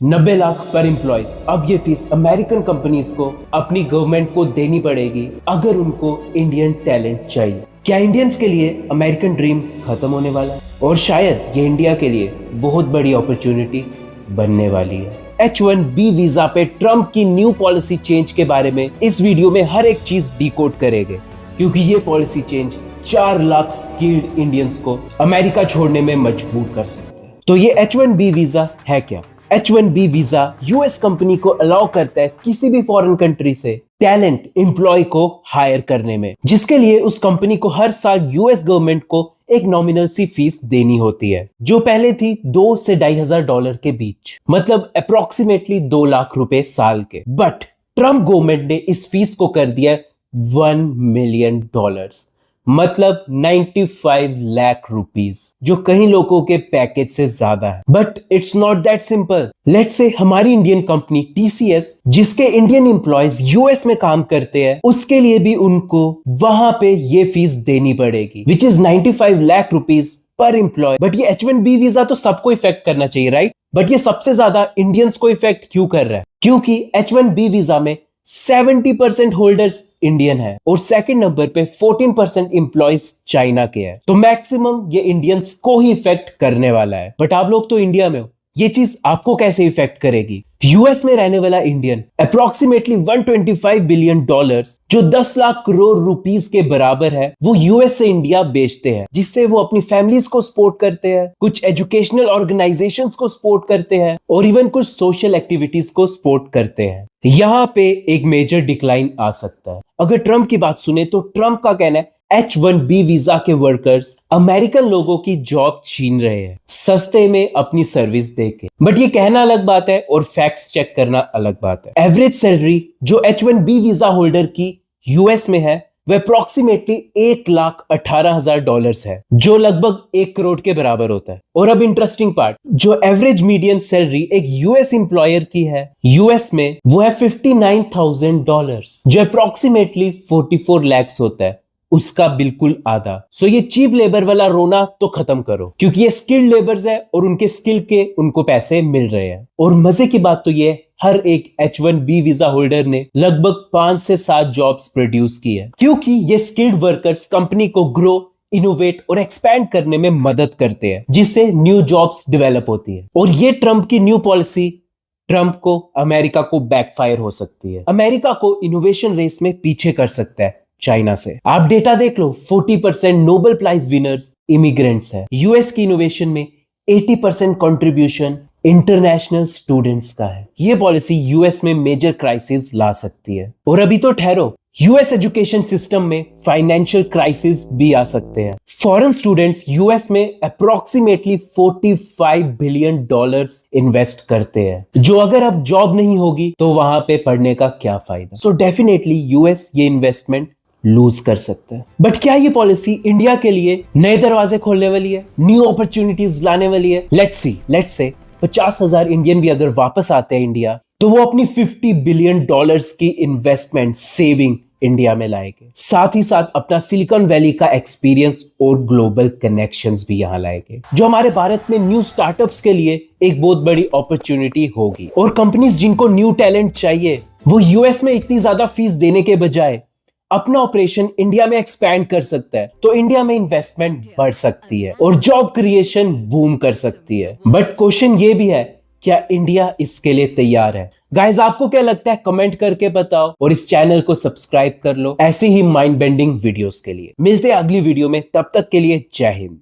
90 लाख पर एम्प्लॉयज। अब ये फीस अमेरिकन कंपनीज को अपनी गवर्नमेंट को देनी पड़ेगी अगर उनको इंडियन टैलेंट चाहिए। क्या इंडियंस के लिए अमेरिकन ड्रीम खत्म होने वाला है? और शायद ये इंडिया के लिए बहुत बड़ी अपॉर्चुनिटी बनने वाली है। H1B वीजा पे ट्रम्प की न्यू पॉलिसी चेंज के बारे में इस वीडियो में हर एक चीज डिकोड करेंगे, क्योंकि ये policy change 4 lakh skilled Indians को अमेरिका छोड़ने में मजबूर कर सकते हैं। तो ये H1B वीजा है क्या? H1B वीजा यूएस कंपनी को अलाउ करता है किसी भी फॉरेन कंट्री से टैलेंट एम्प्लॉय को हायर करने में, जिसके लिए उस कंपनी को हर साल यूएस गवर्नमेंट को एक नॉमिनल सी फीस देनी होती है, जो पहले थी $2,000 से $2,500 के बीच, मतलब अप्रोक्सीमेटली 2 लाख रुपए साल के। बट ट्रम्प गवर्नमेंट ने इस फीस को कर दिया $1 मिलियन, मतलब 95 लाख रुपीस, जो कई लोगों के पैकेज से ज्यादा है। But it's not that simple. Let's say हमारी इंडियन कंपनी TCS, जिसके इंडियन एम्प्लॉयज यूएस में काम करते हैं, उसके लिए भी उनको वहां पे ये फीस देनी पड़ेगी, विच इज 95 लाख रुपीस पर एम्प्लॉय। बट ये H1B वीजा तो सबको इफेक्ट करना चाहिए, राइट? बट ये सबसे ज्यादा इंडियंस को इफेक्ट क्यों कर रहा है? क्योंकि H1B वीजा में 70% होल्डर्स इंडियन है और सेकंड नंबर पे 14% एम्प्लॉयज चाइना के हैं। तो मैक्सिमम ये इंडियंस को ही इफेक्ट करने वाला है। बट आप लोग तो इंडिया में हो, ये चीज आपको कैसे इफेक्ट करेगी? यूएस में रहने वाला इंडियन अप्रोक्सीमेटली $125 बिलियन, जो 10 लाख करोड़ रुपीस के बराबर है, वो यूएस से इंडिया बेचते हैं, जिससे वो अपनी फैमिलीज को सपोर्ट करते हैं, कुछ एजुकेशनल ऑर्गेनाइजेशंस को सपोर्ट करते हैं और इवन कुछ सोशल एक्टिविटीज को सपोर्ट करते हैं। यहाँ पे एक मेजर डिक्लाइन आ सकता है अगर ट्रम्प की बात सुने तो। ट्रम्प का कहना है H1B वीजा के वर्कर्स अमेरिकन लोगों की जॉब छीन रहे हैं सस्ते में अपनी सर्विस देके। बट ये कहना अलग बात है और फैक्ट्स चेक करना अलग बात है। एवरेज सैलरी जो H1B वीजा होल्डर की यूएस में है वह अप्रोक्सीमेटली $1,18,000 है, जो लगभग 1 करोड़ के बराबर होता है। और अब इंटरेस्टिंग पार्ट, जो एवरेज मीडियन सैलरी एक यूएस एम्प्लॉयर की है यूएस में, वो है $59,000, जो अप्रोक्सीमेटली 44 लाख होता है, उसका बिल्कुल आधा। सो ये चीप लेबर वाला रोना तो खत्म करो, क्योंकि ये स्किल्ड लेबर्स है और उनके स्किल के उनको पैसे मिल रहे हैं। और मजे की बात तो ये हर एक H1B वीजा होल्डर ने लगभग 5 से 7 जॉब्स प्रोड्यूस की है, क्योंकि ये स्किल्ड वर्कर्स कंपनी को ग्रो, इनोवेट और एक्सपैंड करने में मदद करते हैं, जिससे न्यू जॉब्स डेवलप होती है। और ये ट्रम्प की न्यू पॉलिसी ट्रम्प को, अमेरिका को बैकफायर हो सकती है। अमेरिका को इनोवेशन रेस में पीछे कर सकता है चाइना से। आप डेटा देख लो, 40% नोबेल प्राइज विनर्स इमिग्रेंट्स हैं। यूएस की इनोवेशन में 80% कंट्रीब्यूशन इंटरनेशनल स्टूडेंट्स का है। ये पॉलिसी यूएस में मेजर क्राइसिस ला सकती है। और अभी तो ठहरो, यूएस एजुकेशन सिस्टम में फाइनेंशियल क्राइसिस भी आ सकते हैं। फॉरेन स्टूडेंट्स यूएस में अप्रोक्सीमेटली $45 बिलियन इन्वेस्ट करते हैं, जो अगर अब जॉब नहीं होगी तो वहां पे पढ़ने का क्या फायदा? सो डेफिनेटली यूएस ये इन्वेस्टमेंट लूज कर सकते हैं। बट क्या ये पॉलिसी इंडिया के लिए नए दरवाजे खोलने वाली है, न्यू अपॉर्चुनिटीज लाने वाली है? लेट्स से 50,000 इंडियन भी अगर वापस आते हैं इंडिया, तो वो अपनी $50 बिलियन की इन्वेस्टमेंट सेविंग इंडिया में लाएंगे, साथ ही साथ अपना सिलिकॉन वैली का एक्सपीरियंस और ग्लोबल कनेक्शंस भी यहाँ लाएंगे, जो हमारे भारत में न्यू स्टार्टअप्स के लिए एक बहुत बड़ी अपॉर्चुनिटी होगी। और कंपनीज जिनको न्यू टैलेंट चाहिए, वो यूएस में इतनी ज्यादा फीस देने के बजाय अपना ऑपरेशन इंडिया में एक्सपैंड कर सकता है, तो इंडिया में इन्वेस्टमेंट बढ़ सकती है और जॉब क्रिएशन बूम कर सकती है। बट क्वेश्चन ये भी है, क्या इंडिया इसके लिए तैयार है? गाइस, आपको क्या लगता है? कमेंट करके बताओ और इस चैनल को सब्सक्राइब कर लो ऐसे ही माइंड बेंडिंग वीडियोस के लिए। मिलते हैं अगली वीडियो में, तब तक के लिए जय हिंद।